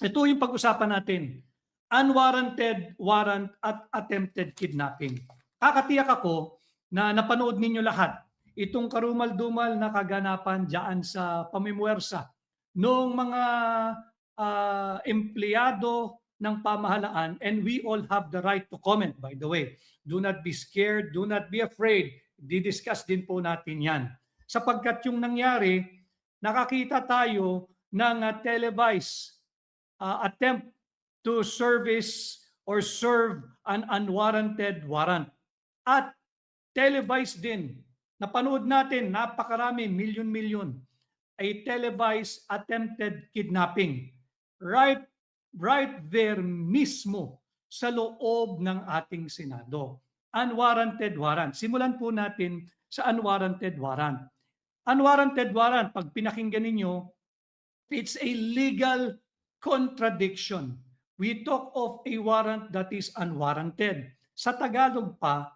ito yung pag-usapan natin. Unwarranted warrant at attempted kidnapping. Kakatiyak ako na napanood ninyo lahat itong karumal-dumal na kaganapan dyan sa pamimuwersa noong mga empleyado ng pamahalaan, and we all have the right to comment, by the way. Do not be scared, do not be afraid. Didiscuss din po natin yan. Sapagkat yung nangyari, nakakita tayo ng televised attempt to service or serve an unwarranted warrant. At televised din, napanood natin, napakarami, milyon-milyon, a televised attempted kidnapping. Right there mismo sa loob ng ating Senado. Unwarranted warrant. Simulan po natin sa unwarranted warrant. Unwarranted warrant, pag pinakinggan ninyo, it's a legal contradiction. We talk of a warrant that is unwarranted. Sa Tagalog pa,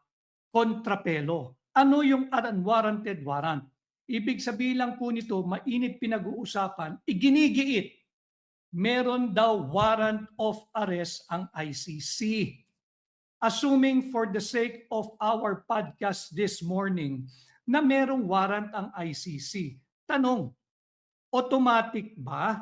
kontrapelo. Ano yung unwarranted warrant? Ibig sabihin lang po nito, mainit pinag-uusapan, iginigiit. Meron daw warrant of arrest ang ICC. Assuming for the sake of our podcast this morning na merong warrant ang ICC. Tanong, automatic ba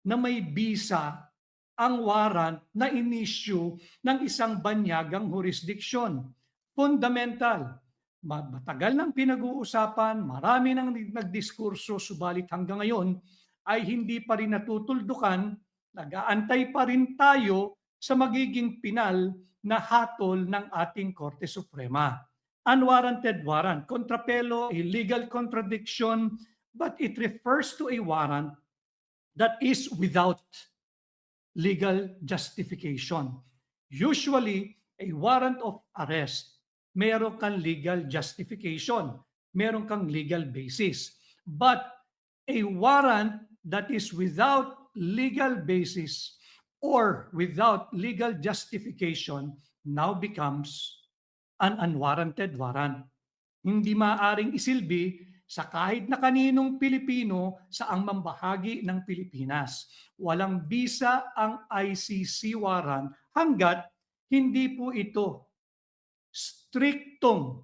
na may bisa ang warrant na inisyu ng isang banyagang jurisdiksyon? Fundamental. Matagal nang pinag-uusapan, marami nang nagdiskurso, subalit hanggang ngayon ay hindi pa rin natutuldukan, nag-aantay pa rin tayo sa magiging pinal na hatol ng ating Korte Suprema. Unwarranted warrant, kontrapelo, a legal contradiction, but it refers to a warrant that is without legal justification. Usually, a warrant of arrest, meron kang legal justification, meron kang legal basis. But a warrant that is without legal basis or without legal justification now becomes an unwarranted warrant. Hindi maaaring isilbi sa kahit na kaninong Pilipino sa ang mambahagi ng Pilipinas. Walang bisa ang ICC warrant hanggat hindi po ito striktong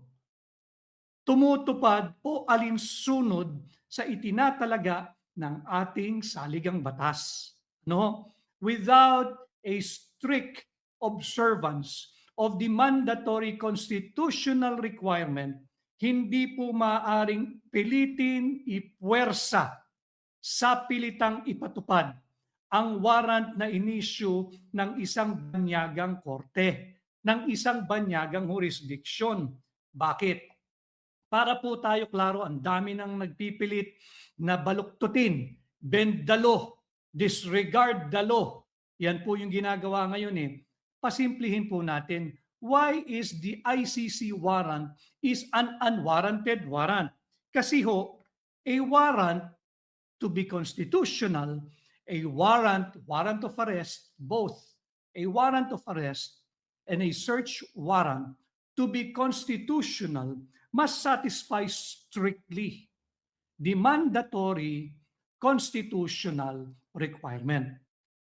tumutupad o alinsunod sa itinatalaga ng ating saligang batas. No? Without a strict observance of the mandatory constitutional requirement, hindi po maaaring pilitin, ipuwersa sa pilitang ipatupad ang warrant na inisyu ng isang banyagang korte, ng isang banyagang jurisdiksyon. Bakit? Para po tayo klaro, ang dami nang nagpipilit na baluktutin, bend the law, disregard the law. Yan po yung ginagawa ngayon eh. Pasimplihin po natin, why is the ICC warrant is an unwarranted warrant? Kasi ho, a warrant to be constitutional, a warrant of arrest, both a warrant of arrest and a search warrant to be constitutional must satisfy strictly the mandatory constitutional requirement.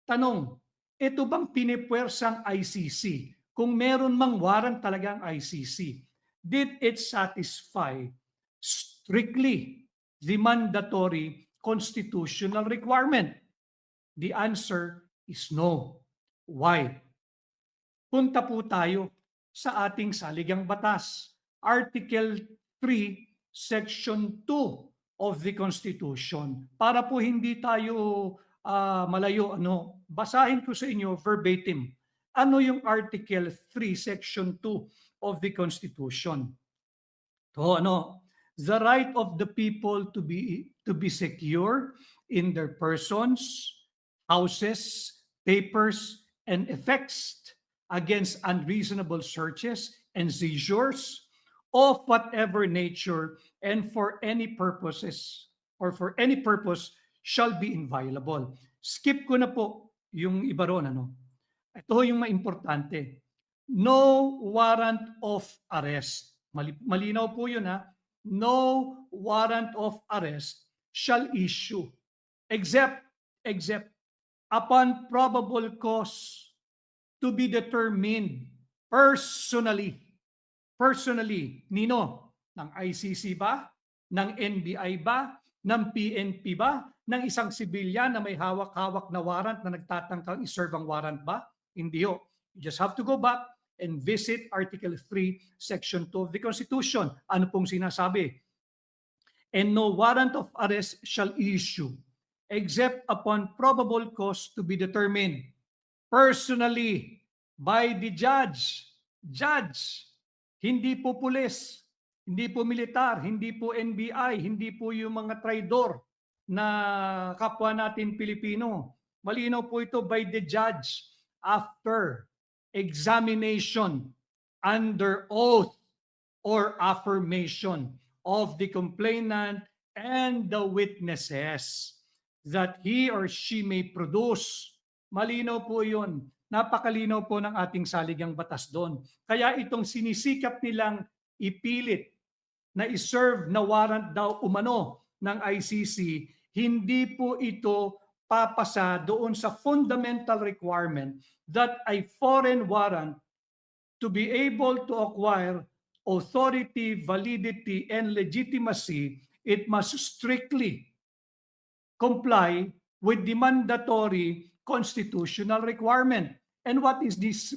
Tanong, ito bang pinipwersang ICC? Kung meron mang warrant talagang ICC, did it satisfy strictly the mandatory constitutional requirement? The answer is no. Why? Punta po tayo sa ating saligang batas. Article 3, Section 2 of the Constitution. Para po hindi tayo malayo, basahin ko sa inyo verbatim. Ano yung Article 3, Section 2 of the Constitution? The right of the people to be secure in their persons, houses, papers, and effects against unreasonable searches and seizures of whatever nature and for any purposes or for any purpose shall be inviolable. Skip ko na po yung iba ron. Ito yung maimportante. No warrant of arrest. Malinaw po yun ha. No warrant of arrest shall issue except upon probable cause to be determined personally. Personally, nino? Ng ICC ba? Ng NBI ba? Ng PNP ba? Ng isang sibilyan na may hawak-hawak na warrant na nagtatangkang iserve ang warrant ba? Hindi ho. You just have to go back and visit Article 3, Section 2 of the Constitution. Ano pong sinasabi? And no warrant of arrest shall issue except upon probable cause to be determined personally by the judge. Judge, hindi po pulis, hindi po militar, hindi po NBI, hindi po yung mga traidor na kapwa natin Pilipino. Malinaw po ito by the judge after examination under oath or affirmation of the complainant and the witnesses that he or she may produce. Malinaw po yun. Napakalinaw po ng ating saligang batas doon. Kaya itong sinisikap nilang ipilit na iserve na warrant daw umano ng ICC, hindi po ito papasa doon sa fundamental requirement that a foreign warrant to be able to acquire authority, validity, and legitimacy, it must strictly comply with the mandatory constitutional requirement. And what is this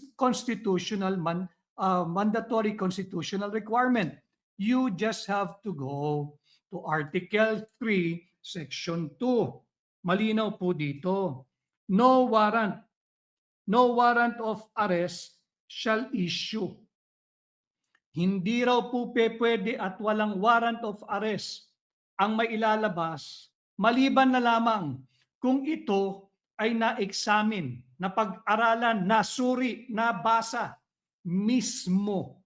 mandatory constitutional requirement? You just have to go to Article 3, Section 2. Malinaw po dito. No warrant of arrest shall issue. Hindi raw po pwede at walang warrant of arrest ang mailalabas maliban na lamang kung ito ay na-examine, napag-aralan, nasuri, nabasa mismo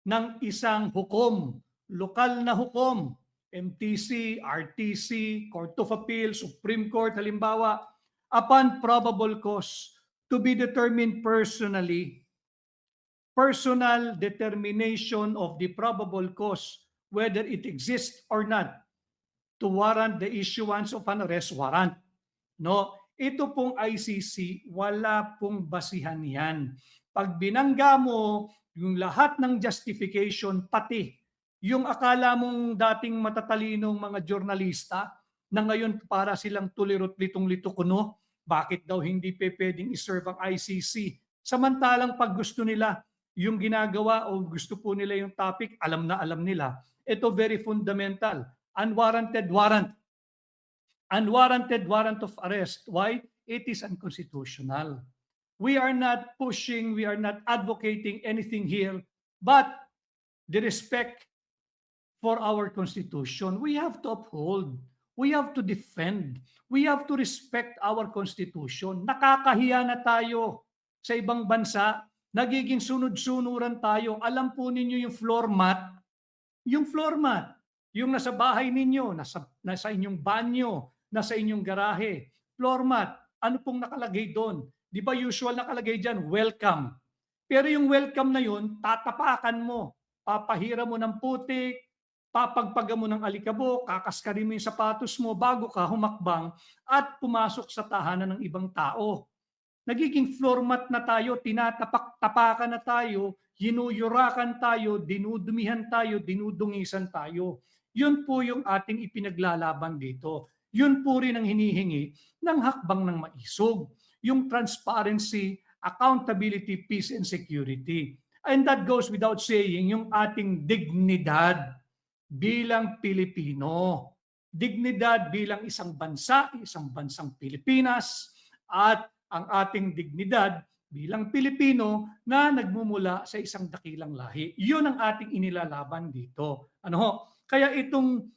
ng isang hukom, lokal na hukom, MTC, RTC, Court of Appeal, Supreme Court, halimbawa, upon probable cause to be determined personally, personal determination of the probable cause, whether it exists or not, to warrant the issuance of an arrest warrant. No, ito pong ICC, wala pong basihan yan. Pag binangga mo yung lahat ng justification, pati yung akala mong dating matatalinong mga jurnalista na ngayon para silang tulirot litong-lito kuno, bakit daw hindi pwedeng iserve ang ICC? Samantalang pag gusto nila yung ginagawa o gusto po nila yung topic, alam na alam nila. Ito very fundamental. Unwarranted warrant. Unwarranted warrant of arrest. Why? It is unconstitutional. We are not pushing, we are not advocating anything here, but the respect for our Constitution, we have to uphold, we have to defend, we have to respect our Constitution. Nakakahiya na tayo sa ibang bansa, nagiging sunod-sunuran tayo. Alam po ninyo yung floor mat, yung nasa bahay ninyo, nasa inyong banyo, nasa inyong garahe, floor mat, ano pong nakalagay doon? Di ba usual nakalagay dyan, welcome. Pero yung welcome na yun, tatapakan mo, papahira mo ng putik, papagpaga mo ng alikabok, kakaskarin mo yung sapatos mo bago ka humakbang at pumasok sa tahanan ng ibang tao. Nagiging floor mat na tayo, tinatapak-tapakan na tayo, hinuyurakan tayo, dinudumihan tayo, dinudungisan tayo. Yun po yung ating ipinaglalaban dito. Yun po rin ang hinihingi ng hakbang ng maisog. Yung transparency, accountability, peace, and security. And that goes without saying, yung ating dignidad bilang Pilipino. Dignidad bilang isang bansang Pilipinas, at ang ating dignidad bilang Pilipino na nagmumula sa isang dakilang lahi. Yun ang ating inilalaban dito. Ano ho? Kaya itong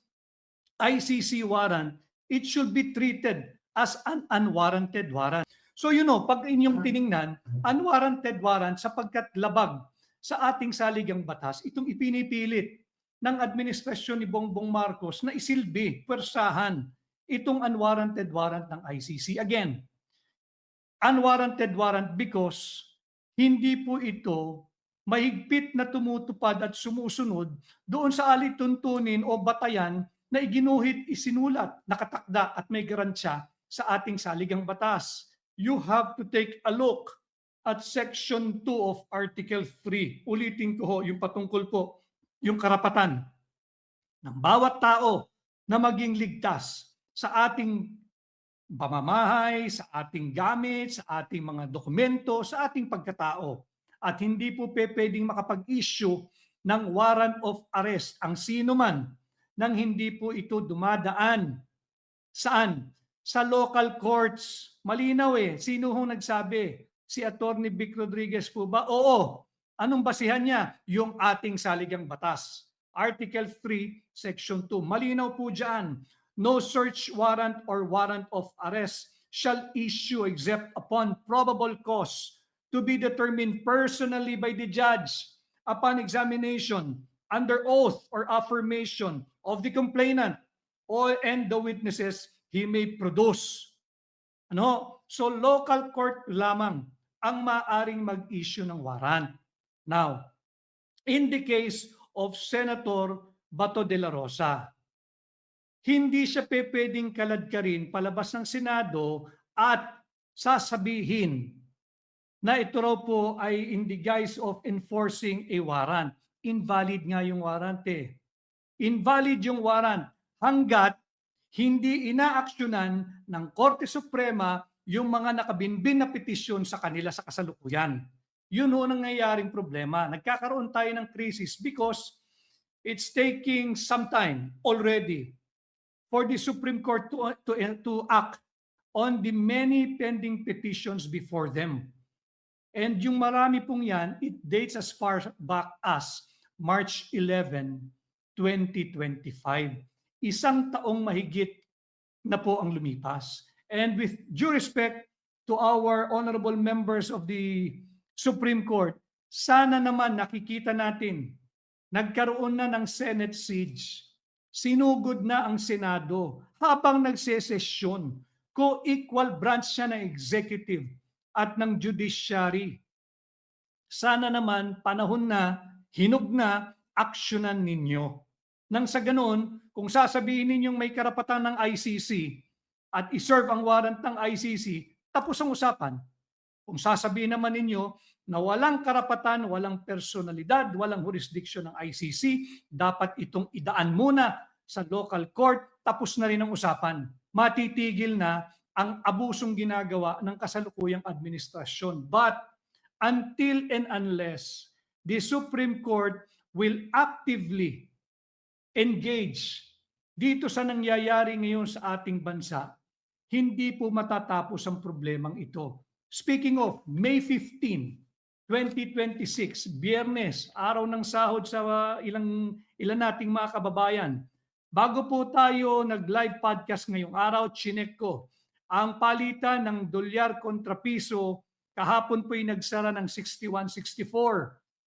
ICC warrant, it should be treated as an unwarranted warrant. So pag inyong tiningnan, unwarranted warrant sapagkat labag sa ating saligang batas, itong ipinipilit ng administrasyon ni Bongbong Marcos na isilbi, pwersahan, itong unwarranted warrant ng ICC. Again, unwarranted warrant because hindi po ito mahigpit na tumutupad at sumusunod doon sa alituntunin o batayan na iginuhit, isinulat, nakatakda at may garansya sa ating saligang batas. you have to take a look at Section 2 of Article 3. Ulitin ko ho, yung patungkol po, yung karapatan ng bawat tao na maging ligtas sa ating pamamahay, sa ating gamit, sa ating mga dokumento, sa ating pagkatao. At hindi po pwedeng makapag-issue ng warrant of arrest ang sino man nang hindi po ito dumadaan. Saan? Sa local courts. Malinaw eh. Sino hong nagsabi? Si Attorney Vic Rodriguez po ba? Oo. Anong basihan niya? Yung ating saligang batas. Article 3, Section 2. Malinaw po dyan. No search warrant or warrant of arrest shall issue except upon probable cause to be determined personally by the judge upon examination, under oath or affirmation of the complainant or and the witnesses he may produce. Ano? So local court lamang ang maaring mag-issue ng warrant. Now, in the case of Senator Bato de la Rosa, hindi siya pwedeng kaladkarin palabas ng Senado at sasabihin na ito raw po ay in the guise of enforcing a warrant. Invalid nga yung warrant eh. Invalid yung warrant hanggat hindi inaaksyonan ng Korte Suprema yung mga nakabinbin na petisyon sa kanila sa kasalukuyan. Yun ho nangyayaring problema. Nagkakaroon tayo ng crisis because it's taking some time already for the Supreme Court to act on the many pending petitions before them. And yung marami pong yan, it dates as far back as March 11, 2025. Isang taong mahigit na po ang lumipas. And with due respect to our honorable members of the Supreme Court, sana naman nakikita natin, nagkaroon na ng Senate siege. Sinugod na ang Senado habang nagsesesyon. Co-equal branch siya ng executive at ng judiciary. Sana naman panahon na, hinog na, aksyonan ninyo. Nang sa ganoon, kung sasabihin ninyong may karapatan ng ICC at iserve ang warrant ng ICC, tapos ang usapan. Kung sasabihin naman ninyo na walang karapatan, walang personalidad, walang jurisdiction ng ICC, dapat itong idaan muna sa local court, tapos na rin ang usapan. Matitigil na ang abusong ginagawa ng kasalukuyang administrasyon. But until and unless the Supreme Court will actively engage dito sa nangyayari ngayon sa ating bansa, hindi po matatapos ang problemang ito. Speaking of, May 15, 2026, Biyernes, araw ng sahod sa ilan nating mga kababayan. Bago po tayo nag-live podcast ngayong araw, chinek ko ang palitan ng dolyar kontra piso kahapon po'y nagsara ng 61.64.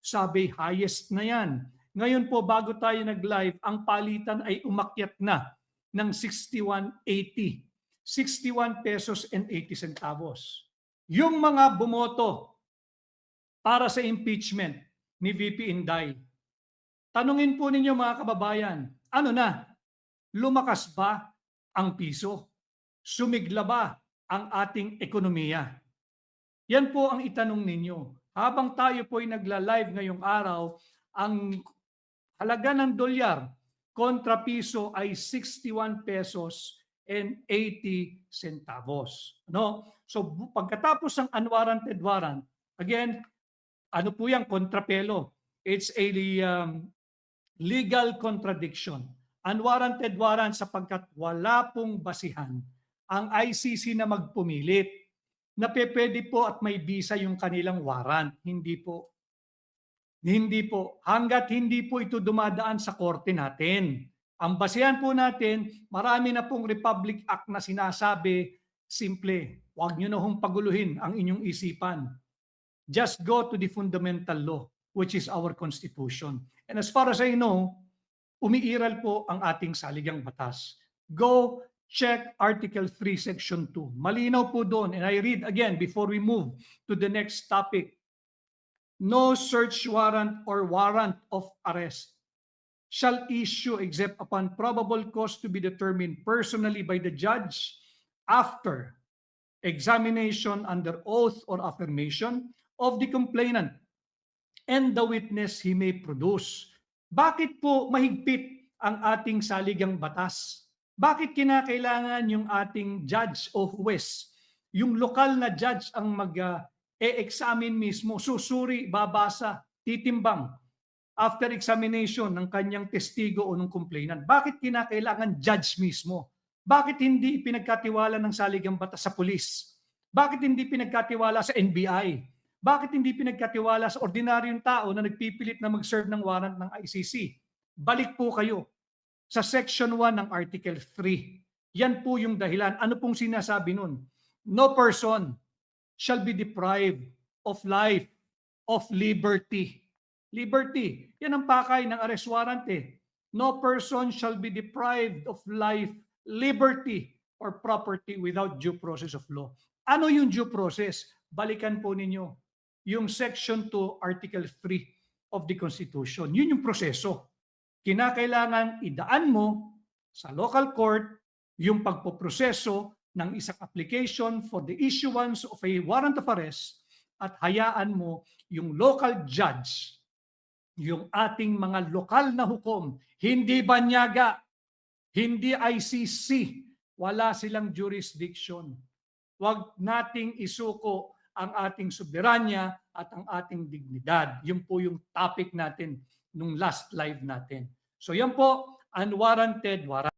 Sabi, highest na yan. Ngayon po, bago tayo nag-live, ang palitan ay umakyat na ng 61.80. 61 pesos and 80 centavos. Yung mga bumoto para sa impeachment ni VP Inday, tanungin po ninyo mga kababayan, ano na? Lumakas ba ang piso? Sumigla ba ang ating ekonomiya? Yan po ang itanong ninyo. Habang tayo po ay nagla-live ngayong araw, ang halaga ng dolyar kontra piso ay 61 pesos and 80 centavos. No? So pagkatapos ng unwarranted warrant, again, ano po yung kontrapelo? It's a legal contradiction. Unwarranted warrant sapagkat wala pong basihan ang ICC na magpumilit na pwede po at may visa yung kanilang warrant. Hindi po. Hindi po. Hanggat hindi po ito dumadaan sa korte natin. Ang basihan po natin, marami na pong Republic Act na sinasabi, simple, huwag nyo na hong paguluhin ang inyong isipan. Just go to the fundamental law, which is our Constitution. And as far as I know, umiiral po ang ating saligang batas. Go check Article 3, Section 2. Malinaw po doon. And I read again before we move to the next topic. No search warrant or warrant of arrest shall issue except upon probable cause to be determined personally by the judge after examination under oath or affirmation of the complainant and the witness he may produce. Bakit po mahigpit ang ating saligang batas? Bakit kinakailangan yung ating judge o huwes, yung lokal na judge ang mag-e-examine mismo, susuri, babasa, titimbang after examination ng kanyang testigo o ng complainant? Bakit kinakailangan judge mismo? Bakit hindi pinagkatiwala ng saligang batas sa pulis? Bakit hindi pinagkatiwala sa NBI? Bakit hindi pinagkatiwala sa ordinaryong tao na nagpipilit na mag-serve ng warrant ng ICC? Balik po kayo sa Section 1 ng Article 3. Yan po yung dahilan. Ano pong sinasabi nun? No person shall be deprived of life, of liberty. Liberty. Yan ang pakay ng arrest warrant eh. No person shall be deprived of life, liberty, or property without due process of law. Ano yung due process? Balikan po ninyo yung Section 2, Article 3 of the Constitution. Yun yung proseso. Kinakailangan idaan mo sa local court yung pagpoproseso ng isang application for the issuance of a warrant of arrest at hayaan mo yung local judge, yung ating mga lokal na hukom, hindi banyaga, hindi ICC, wala silang jurisdiction. Huwag nating isuko ang ating soberanya at ang ating dignidad. Yun po yung topic natin nung last live natin. So yan po, unwarranted warrant.